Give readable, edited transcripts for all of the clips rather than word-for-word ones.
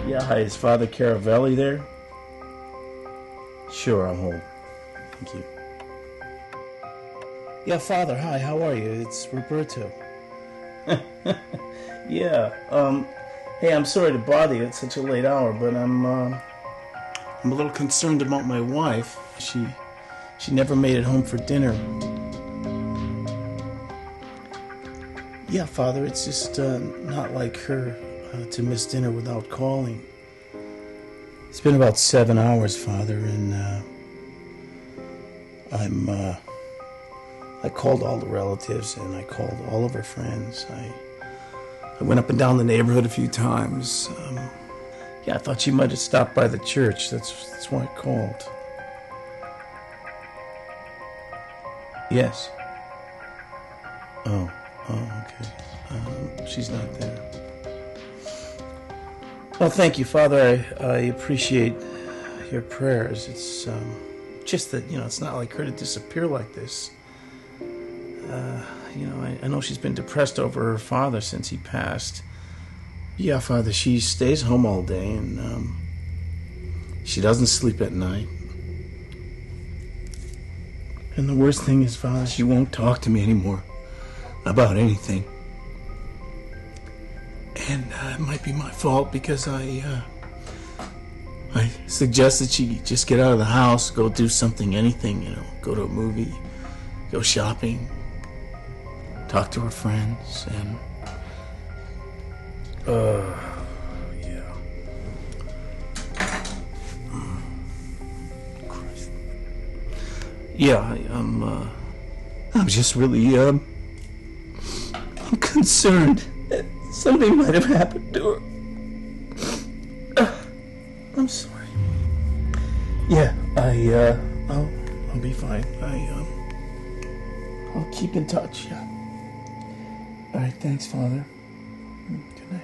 Yeah, hi, is Father Caravelli there? Sure, I'll hold. Thank you. Yeah, Father, hi, how are you? It's Roberto. Yeah, hey, I'm sorry to bother you at such a late hour, but I'm a little concerned about my wife. She never made it home for dinner. Yeah, Father, it's just not like her to miss dinner without calling. It's been about 7 hours, Father, and I called all the relatives and I called all of her friends. I went up and down the neighborhood a few times. Yeah, I thought she might have stopped by the church. That's why I called. Yes. Oh, okay. She's not there. Well, thank you, Father. I appreciate your prayers. It's just that, it's not like her to disappear like this. I know she's been depressed over her father since he passed. Yeah, Father, she stays home all day, and she doesn't sleep at night. And the worst thing is, Father, she won't talk to me anymore about anything. And it might be my fault because I suggested she just get out of the house, go do something, anything, go to a movie, go shopping, talk to her friends, and yeah. Christ. Yeah, I'm just really I'm concerned that something might have happened to her. I'm sorry. Yeah, I'll be fine. I'll keep in touch. Yeah. All right, thanks, Father. Good night.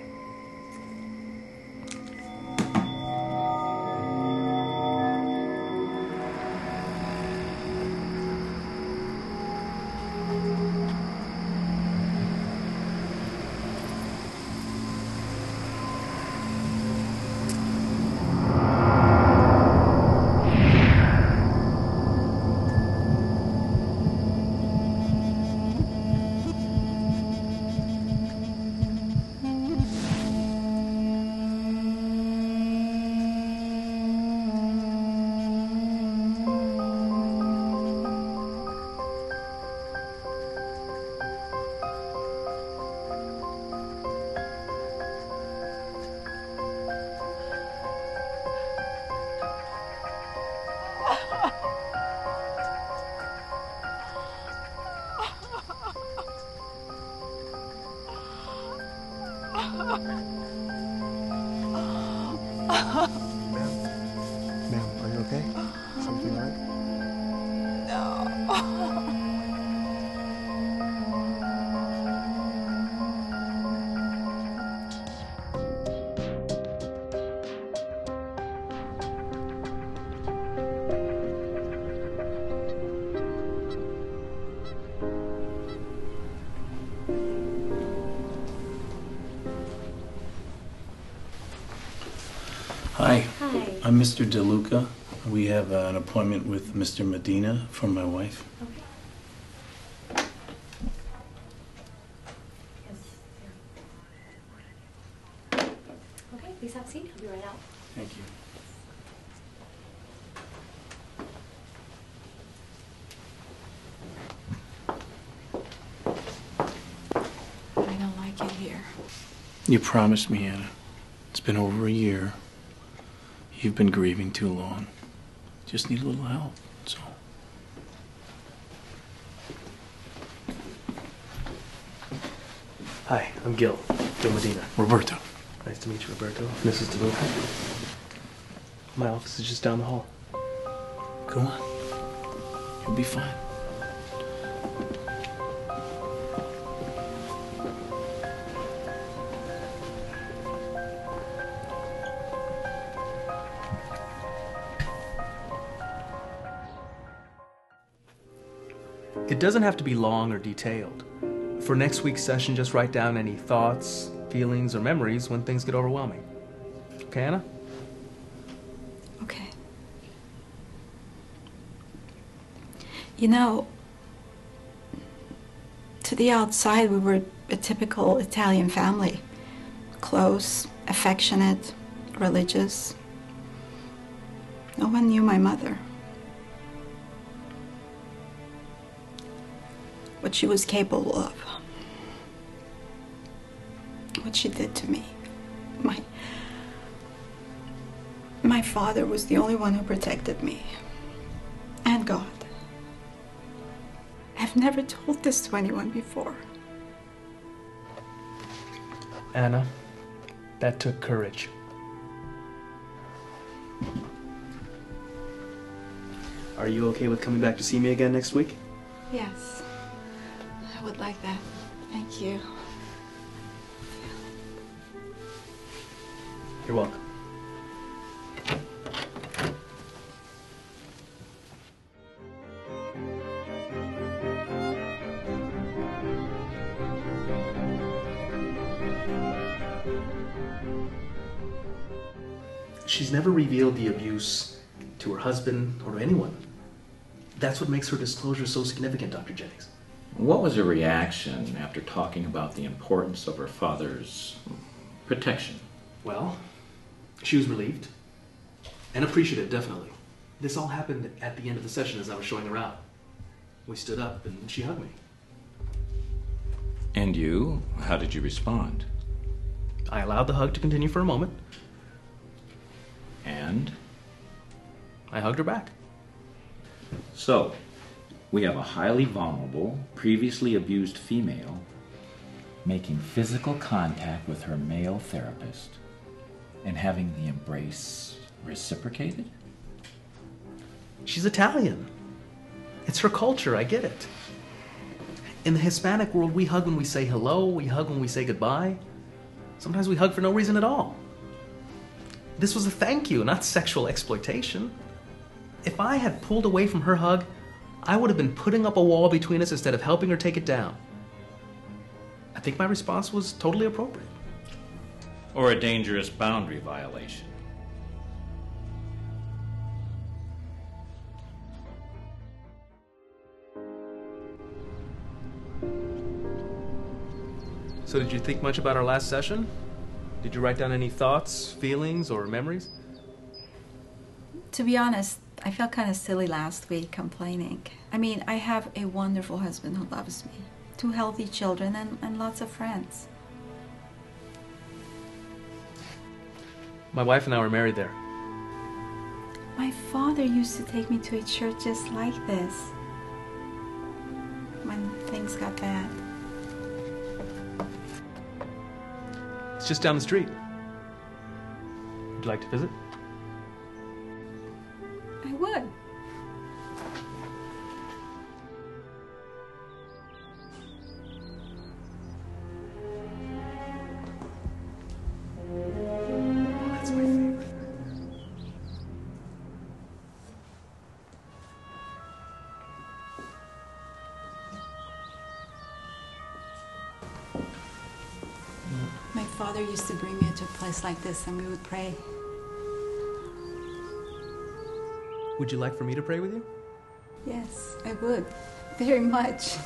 Ma'am, are you okay? Is everything all right? Hi. I'm Mr. DeLuca. We have an appointment with Mr. Medina for my wife. Okay. Okay, please have a seat. I'll be right out. Thank you. I don't like it here. You promised me, Anna. It's been over a year. You've been grieving too long. Just need a little help, that's all. Hi, I'm Gil Medina. Roberto. Nice to meet you, Roberto. Mrs. DeLuca. My office is just down the hall. Go on. You'll be fine. It doesn't have to be long or detailed. For next week's session, just write down any thoughts, feelings, or memories when things get overwhelming. Okay, Anna? Okay. You know, to the outside, we were a typical Italian family. Close, affectionate, religious. No one knew my mother. What she was capable of. What she did to me. My father was the only one who protected me. And God. I've never told this to anyone before. Anna, that took courage. Are you okay with coming back to see me again next week? Yes. I would like that. Thank you. You're welcome. She's never revealed the abuse to her husband or to anyone. That's what makes her disclosure so significant, Dr. Jennings. What was her reaction after talking about the importance of her father's protection? Well, she was relieved and appreciative, definitely. This all happened at the end of the session as I was showing her out. We stood up and she hugged me. And you? How did you respond? I allowed the hug to continue for a moment. And? I hugged her back. So, we have a highly vulnerable, previously abused female making physical contact with her male therapist and having the embrace reciprocated? She's Italian. It's her culture, I get it. In the Hispanic world, we hug when we say hello, we hug when we say goodbye. Sometimes we hug for no reason at all. This was a thank you, not sexual exploitation. If I had pulled away from her hug, I would have been putting up a wall between us instead of helping her take it down. I think my response was totally appropriate. Or a dangerous boundary violation? So did you think much about our last session? Did you write down any thoughts, feelings, or memories? To be honest, I felt kind of silly last week complaining. I mean, I have a wonderful husband who loves me, 2 healthy children, and lots of friends. My wife and I were married there. My father used to take me to a church just like this when things got bad. It's just down the street. Would you like to visit? I would. That's my favorite. My father used to bring me to a place like this and we would pray. Would you like for me to pray with you? Yes, I would. Very much.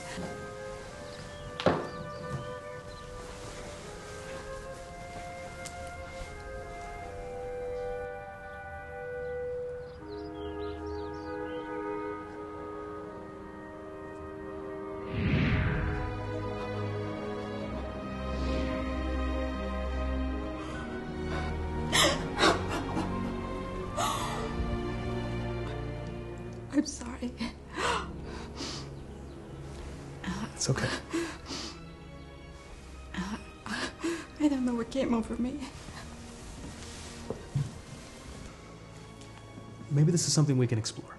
I'm sorry. It's okay. I don't know what came over me. Maybe this is something we can explore.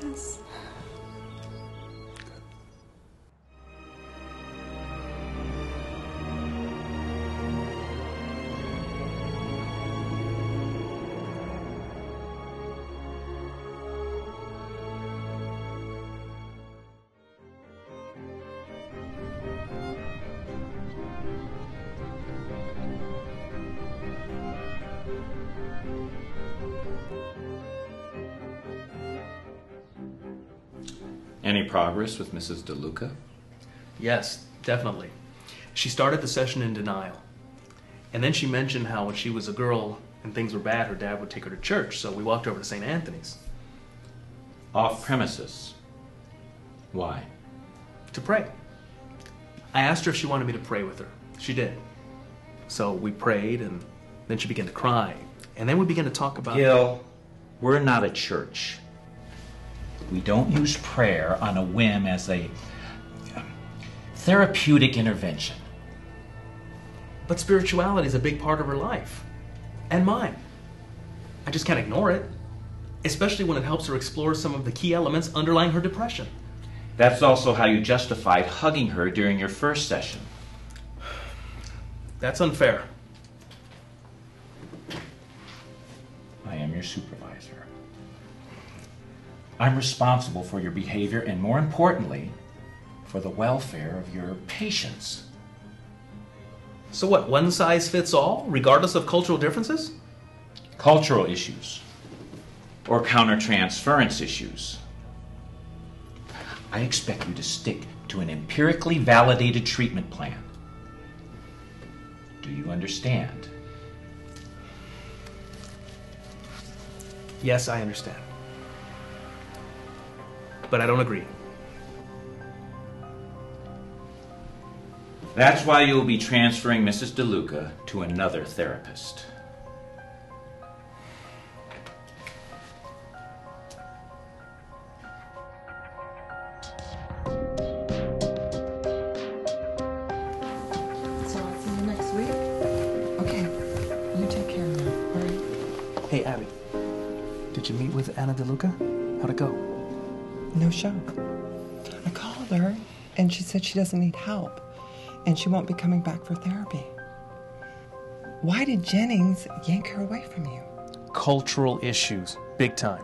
Yes. Any progress with Mrs. DeLuca? Yes, definitely. She started the session in denial. And then she mentioned how when she was a girl and things were bad, her dad would take her to church, so we walked over to St. Anthony's. Off premises. Why? To pray. I asked her if she wanted me to pray with her. She did. So we prayed, and then she began to cry. And then we began to talk about... Gil, we're not a church. We don't use prayer on a whim as a therapeutic intervention. But spirituality is a big part of her life. And mine. I just can't ignore it. Especially when it helps her explore some of the key elements underlying her depression. That's also how you justified hugging her during your first session. That's unfair. I am your supervisor. I'm responsible for your behavior and, more importantly, for the welfare of your patients. So what, one size fits all, regardless of cultural differences? Cultural issues. Or countertransference issues. I expect you to stick to an empirically validated treatment plan. Do you understand? Yes, I understand. But I don't agree. That's why you'll be transferring Mrs. DeLuca to another therapist. So I'll see you next week. Okay, you take care now, all right? Hey, Abby. Did you meet with Anna DeLuca? How'd it go? No show. I called her, and she said she doesn't need help, and she won't be coming back for therapy. Why did Jennings yank her away from you? Cultural issues. Big time.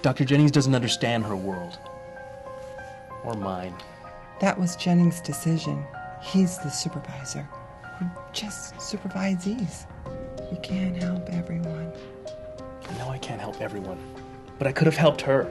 Dr. Jennings doesn't understand her world. Or mine. That was Jennings' decision. He's the supervisor. We're just supervisees. We can't help everyone. I know I can't help everyone, but I could have helped her.